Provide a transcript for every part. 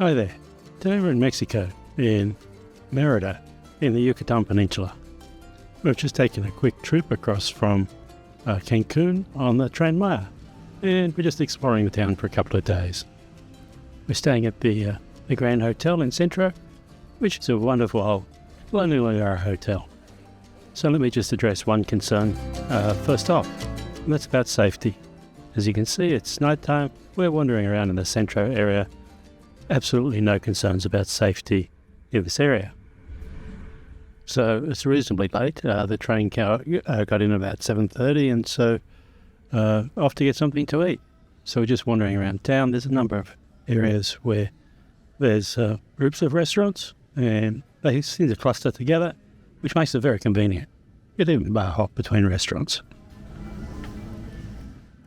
Hi there. Today we're in Mexico, in Merida, in the Yucatan Peninsula. We've just taken a quick trip across from Cancun on the Tren Maya, and we're just exploring the town for a couple of days. We're staying at the Grand Hotel in Centro, which is a wonderful colonial era hotel. So let me just address one concern first off, and that's about safety. As you can see, it's nighttime. We're wandering around in the Centro area. Absolutely no concerns about safety in this area. So it's reasonably late. The train got in about 7:30, and so off to get something to eat. So we're just wandering around town. There's a number of areas where there's groups of restaurants, and they seem to cluster together, which makes it very convenient. You can even bar hop between restaurants.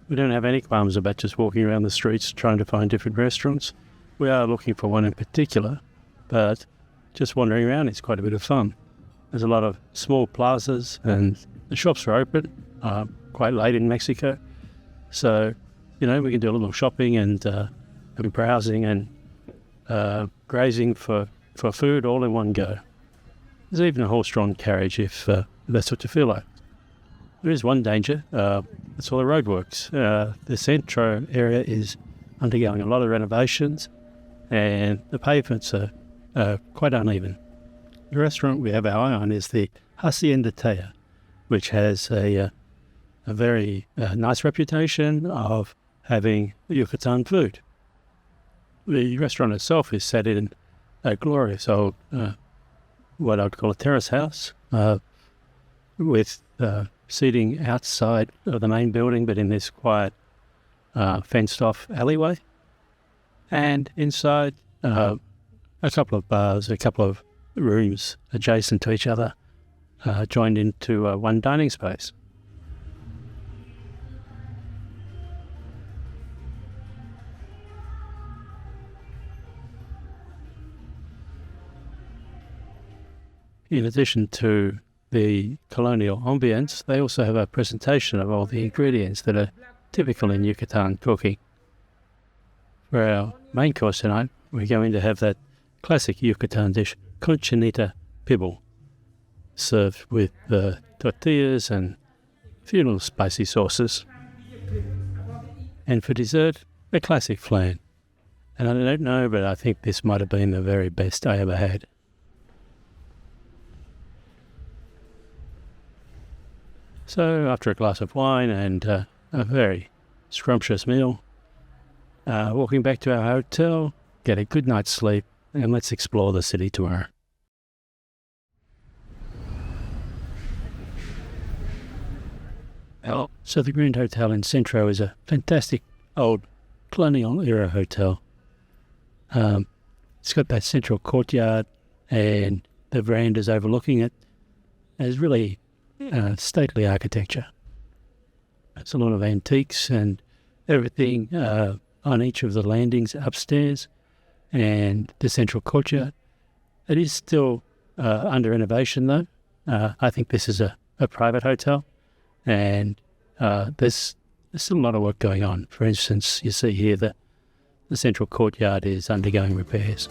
We don't have any qualms about just walking around the streets trying to find different restaurants. We are looking for one in particular, but just wandering around is quite a bit of fun. There's a lot of small plazas, and the shops are open quite late in Mexico. So, we can do a little shopping and browsing and grazing for food all in one go. There's even a horse-drawn carriage if that's what you feel like. There is one danger. It's all the roadworks. The Centro area is undergoing a lot of renovations, and the pavements are quite uneven. The restaurant we have our eye on is the Hacienda Taya, which has a very nice reputation of having Yucatan food. The restaurant itself is set in a glorious old, what I'd call a terrace house, with seating outside of the main building, but in this quiet, fenced-off alleyway. And inside, a couple of bars, a couple of rooms adjacent to each other, joined into one dining space. In addition to the colonial ambience, they also have a presentation of all the ingredients that are typical in Yucatan cooking. For our main course tonight, we're going to have that classic Yucatan dish, conchinita pibble, served with tortillas and a few little spicy sauces. And for dessert, a classic flan. And I don't know, but I think this might have been the very best I ever had. So after a glass of wine and a very scrumptious meal, walking back to our hotel, get a good night's sleep, and let's explore the city tomorrow. So the Grand Hotel in Centro is a fantastic old colonial era hotel. It's got that central courtyard, and the verandas overlooking it. There's really stately architecture. It's a lot of antiques and everything on each of the landings upstairs and the central courtyard. It is still under renovation though. I think this is a private hotel, and there's still a lot of work going on. For instance, you see here that the central courtyard is undergoing repairs.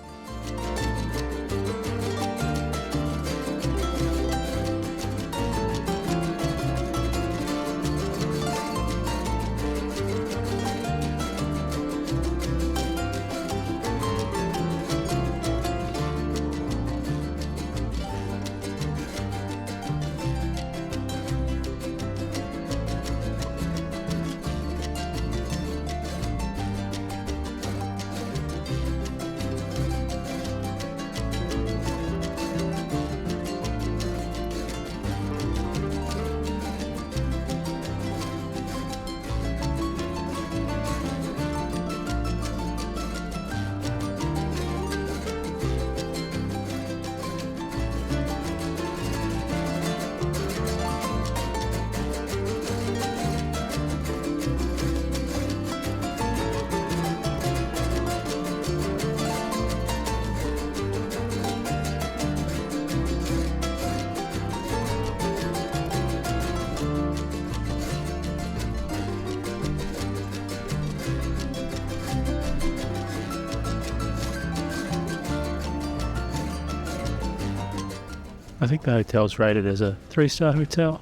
I think the hotel's rated as a 3-star hotel,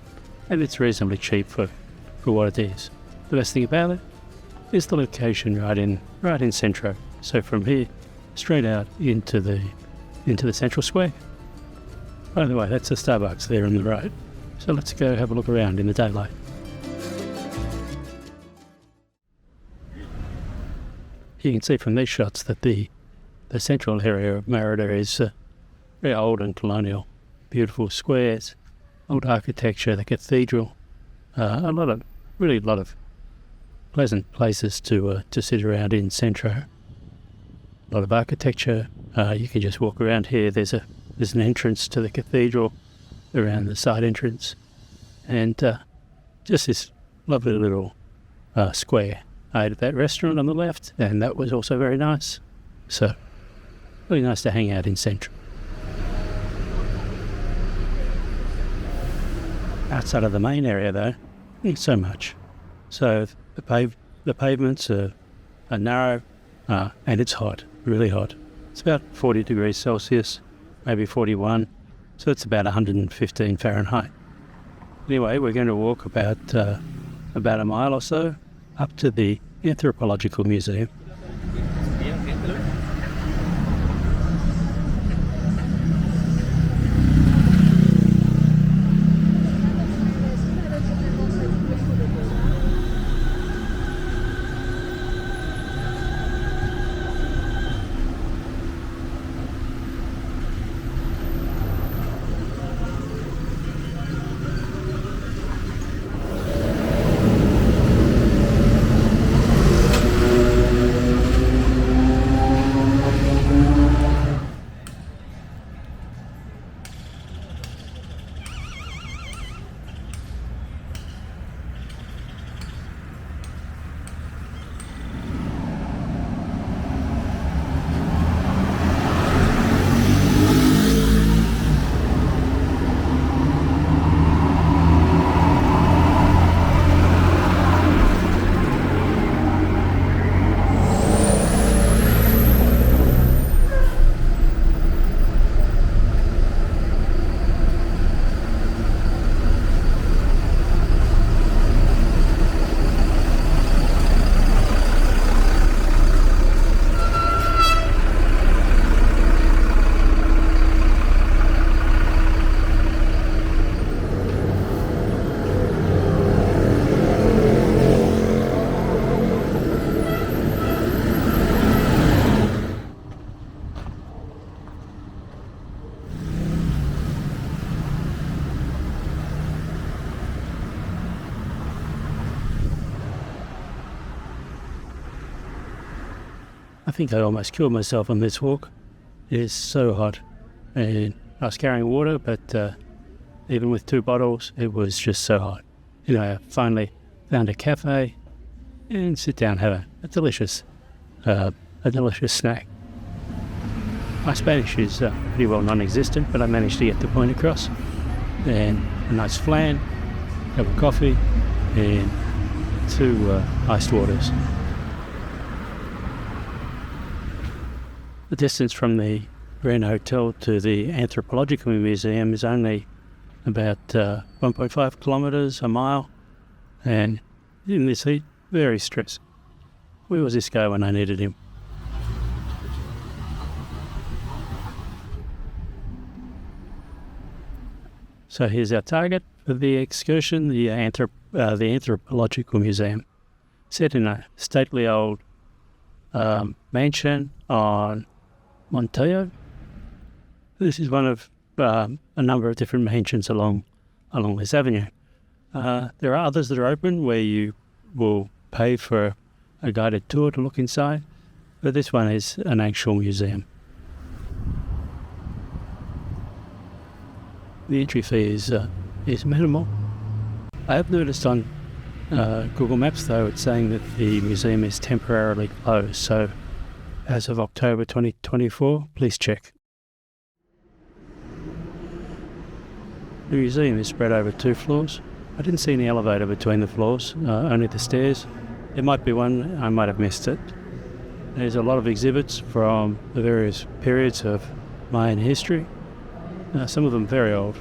and it's reasonably cheap for what it is. The best thing about it is the location right in Centro. So from here, straight out into the central square. By the way, that's the Starbucks there on the road. So let's go have a look around in the daylight. You can see from these shots that the central area of Merida is very old and colonial. Beautiful squares, old architecture, the cathedral, a lot of pleasant places to sit around in Centro. A lot of architecture. You can just walk around here. There's an entrance to the cathedral around the side entrance, and just this lovely little square. I ate at that restaurant on the left, and that was also very nice. So, really nice to hang out in Centro. Outside of the main area, though, not so much. So the pavements are narrow, and it's hot, really hot. It's about 40 degrees Celsius, maybe 41, so it's about 115 Fahrenheit. Anyway, we're going to walk about a mile or so up to the Anthropological Museum. I think I almost killed myself on this walk. It is so hot, and I was carrying water, but even with 2 bottles, it was just so hot. I finally found a cafe and sit down, have a delicious snack. My Spanish is pretty well non-existent, but I managed to get the point across. And a nice flan, a cup of coffee, and 2 iced waters. The distance from the Grand Hotel to the Anthropological Museum is only about 1.5 kilometres, a mile, and in this heat, very stressed. Where was this guy when I needed him? So here's our target for the excursion, the Anthropological Museum. Set in a stately old mansion on Montejo. This is one of a number of different mansions along this avenue. There are others that are open where you will pay for a guided tour to look inside, but this one is an actual museum. The entry fee is minimal. I have noticed on Google Maps, though, it's saying that the museum is temporarily closed, so as of October 2024, please check. The museum is spread over 2 floors. I didn't see any elevator between the floors, only the stairs. There might be one, I might have missed it. There's a lot of exhibits from the various periods of Mayan history. some of them very old.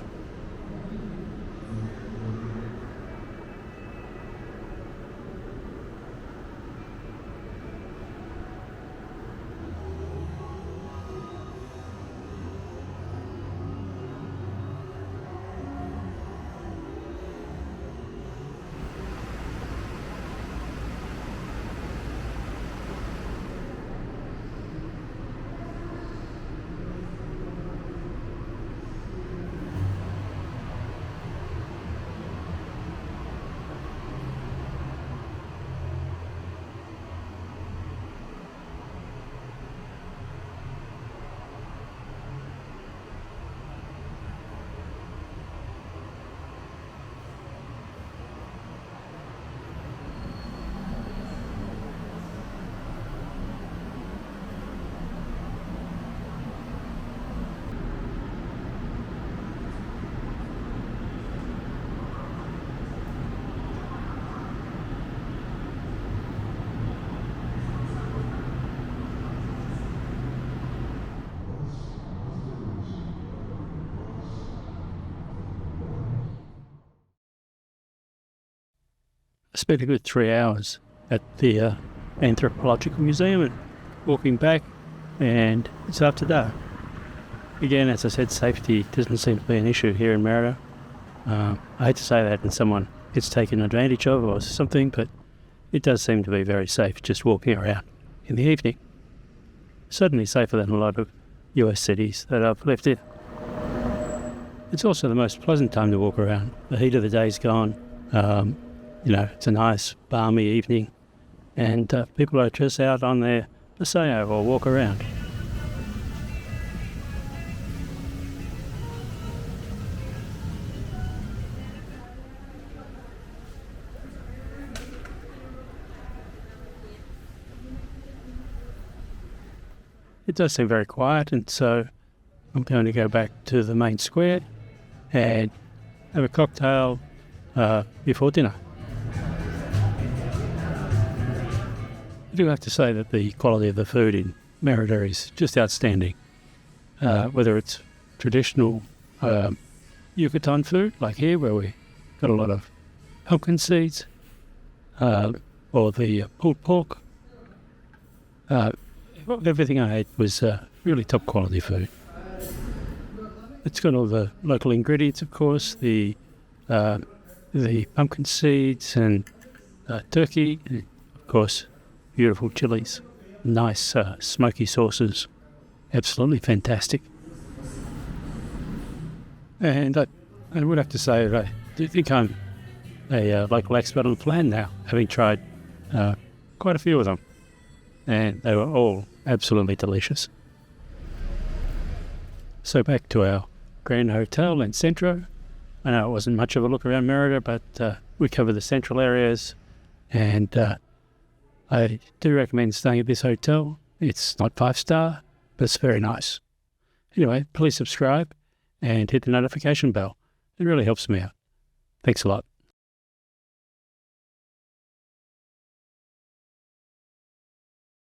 I spent a good 3 hours at the Anthropological Museum and walking back, and it's after dark. Again, as I said, safety doesn't seem to be an issue here in Merida. I hate to say that and someone gets taken advantage of or something, but it does seem to be very safe just walking around in the evening. Certainly safer than a lot of US cities that I've lived in. It's also the most pleasant time to walk around. The heat of the day's gone. It's a nice, balmy evening, and people are just out on their paseo or walk around. It does seem very quiet, and so I'm going to go back to the main square and have a cocktail before dinner. I do have to say that the quality of the food in Merida is just outstanding. Whether it's traditional Yucatan food, like here, where we got a lot of pumpkin seeds, or the pulled pork. Everything I ate was really top quality food. It's got all the local ingredients, of course, the pumpkin seeds and turkey, and of course, beautiful chilies, nice smoky sauces, absolutely fantastic. And I would have to say that I do think I'm a local expert on the plan now, having tried quite a few of them, and they were all absolutely delicious. So back to our Grand Hotel in Centro. I know it wasn't much of a look around Merida, but we covered the central areas, and I do recommend staying at this hotel. It's not 5-star, but it's very nice. Anyway, please subscribe and hit the notification bell. It really helps me out. Thanks a lot.